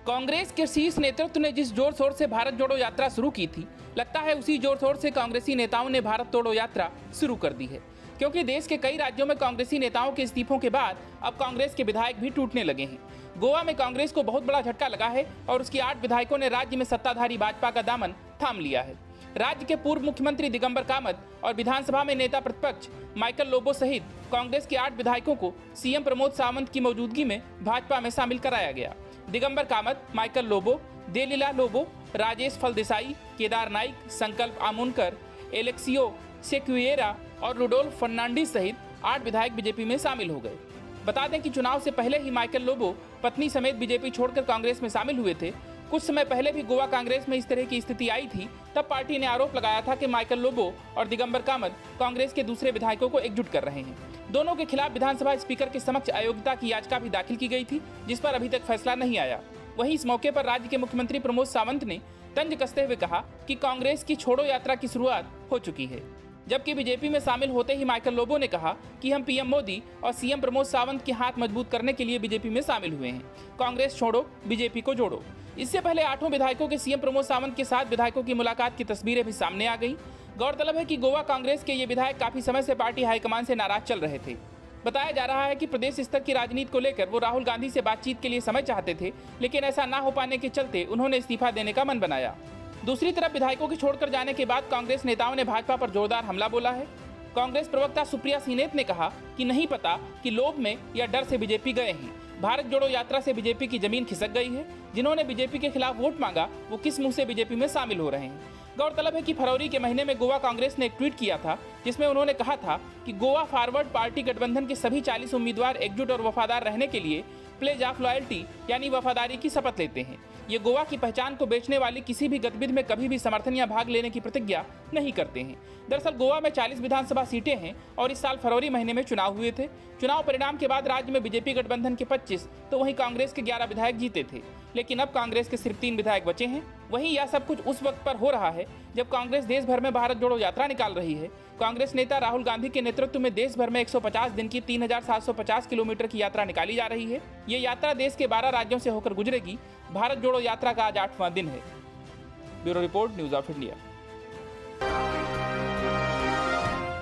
कांग्रेस के शीर्ष नेतृत्व ने जिस जोर शोर से भारत जोड़ो यात्रा शुरू की थी, लगता है उसी जोर शोर से कांग्रेसी नेताओं ने भारत तोड़ो यात्रा शुरू कर दी है। क्योंकि देश के कई राज्यों में कांग्रेसी नेताओं के इस्तीफों के बाद अब कांग्रेस के विधायक भी टूटने लगे हैं। गोवा में कांग्रेस को बहुत बड़ा झटका लगा है और उसकी 8 विधायकों ने राज्य में सत्ताधारी भाजपा का दामन थाम लिया है। राज्य के पूर्व मुख्यमंत्री दिगंबर कामत और विधानसभा में नेता प्रतिपक्ष माइकल लोबो सहित कांग्रेस के 8 विधायकों को सीएम प्रमोद सावंत की मौजूदगी में भाजपा में शामिल कराया गया। दिगंबर कामत, माइकल लोबो, देलीला लोबो, राजेश फलदेसाई, केदार नाइक, संकल्प आमुनकर, एलेक्सियो सेक्युएरा और रुडोल्फ फर्नांडिस सहित 8 विधायक बीजेपी में शामिल हो गए। बता दें कि चुनाव से पहले ही माइकल लोबो पत्नी समेत बीजेपी छोड़कर कांग्रेस में शामिल हुए थे। कुछ समय पहले भी गोवा कांग्रेस में इस तरह की स्थिति आई थी। तब पार्टी ने आरोप लगाया था कि माइकल लोबो और दिगंबर कामत कांग्रेस के दूसरे विधायकों को एकजुट कर रहे हैं। दोनों के खिलाफ विधानसभा स्पीकर के समक्ष अयोग्यता की याचिका भी दाखिल की गई थी, जिस पर अभी तक फैसला नहीं आया। वहीं इस मौके पर राज्य के मुख्यमंत्री प्रमोद सावंत ने तंज कसते हुए कहा कि कांग्रेस की छोड़ो यात्रा की शुरुआत हो चुकी है। जबकि बीजेपी में शामिल होते ही माइकल लोबो ने कहा कि हम पीएम मोदी और सीएम प्रमोद सावंत के हाथ मजबूत करने के लिए बीजेपी में शामिल हुए हैं। कांग्रेस छोड़ो, बीजेपी को जोड़ो। इससे पहले 8 विधायकों के सीएम प्रमोद सावंत के साथ विधायकों की मुलाकात की तस्वीरें भी सामने आ गई। गौरतलब है कि गोवा कांग्रेस के ये विधायक काफी समय से पार्टी हाईकमान से नाराज चल रहे थे। बताया जा रहा है कि प्रदेश स्तर की राजनीति को लेकर वो राहुल गांधी से बातचीत के लिए समय चाहते थे, लेकिन ऐसा ना हो पाने के चलते उन्होंने इस्तीफा देने का मन बनाया। दूसरी तरफ विधायकों के छोड़कर जाने के बाद कांग्रेस नेताओं ने भाजपा पर जोरदार हमला बोला है। कांग्रेस प्रवक्ता सुप्रिया सीनेत ने कहा कि नहीं पता कि लोभ में या डर से बीजेपी गए हैं। भारत जोड़ो यात्रा से बीजेपी की जमीन खिसक गई है। जिन्होंने बीजेपी के खिलाफ वोट मांगा वो किस मुंह से बीजेपी में शामिल हो रहे हैं। गौरतलब है कि फरवरी के महीने में गोवा कांग्रेस ने एक ट्वीट किया था, जिसमें उन्होंने कहा था कि गोवा फॉरवर्ड पार्टी गठबंधन के सभी 40 उम्मीदवार एकजुट और वफादार रहने के लिए प्लेज ऑफ लॉयल्टी यानी वफादारी की शपथ लेते हैं। ये गोवा की पहचान को बेचने वाली किसी भी गतिविधि में कभी भी समर्थन या भाग लेने की प्रतिज्ञा नहीं करते हैं। दरअसल गोवा में 40 विधानसभा सीटें हैं और इस साल फरवरी महीने में चुनाव हुए थे। चुनाव परिणाम के बाद राज्य में बीजेपी गठबंधन के 25 तो वहीं कांग्रेस के 11 विधायक जीते थे, लेकिन अब कांग्रेस के सिर्फ 3 विधायक बचे हैं। वहीं यह सब कुछ उस वक्त पर हो रहा है जब कांग्रेस देश भर में भारत जोड़ो यात्रा निकाल रही है। कांग्रेस नेता राहुल गांधी के नेतृत्व में देश भर में 150 दिन की 3750 किलोमीटर की यात्रा निकाली जा रही है। ये यात्रा देश के 12 राज्यों से होकर गुजरेगी। भारत जोड़ो यात्रा का आज 8वां दिन है। Bureau report, news of India.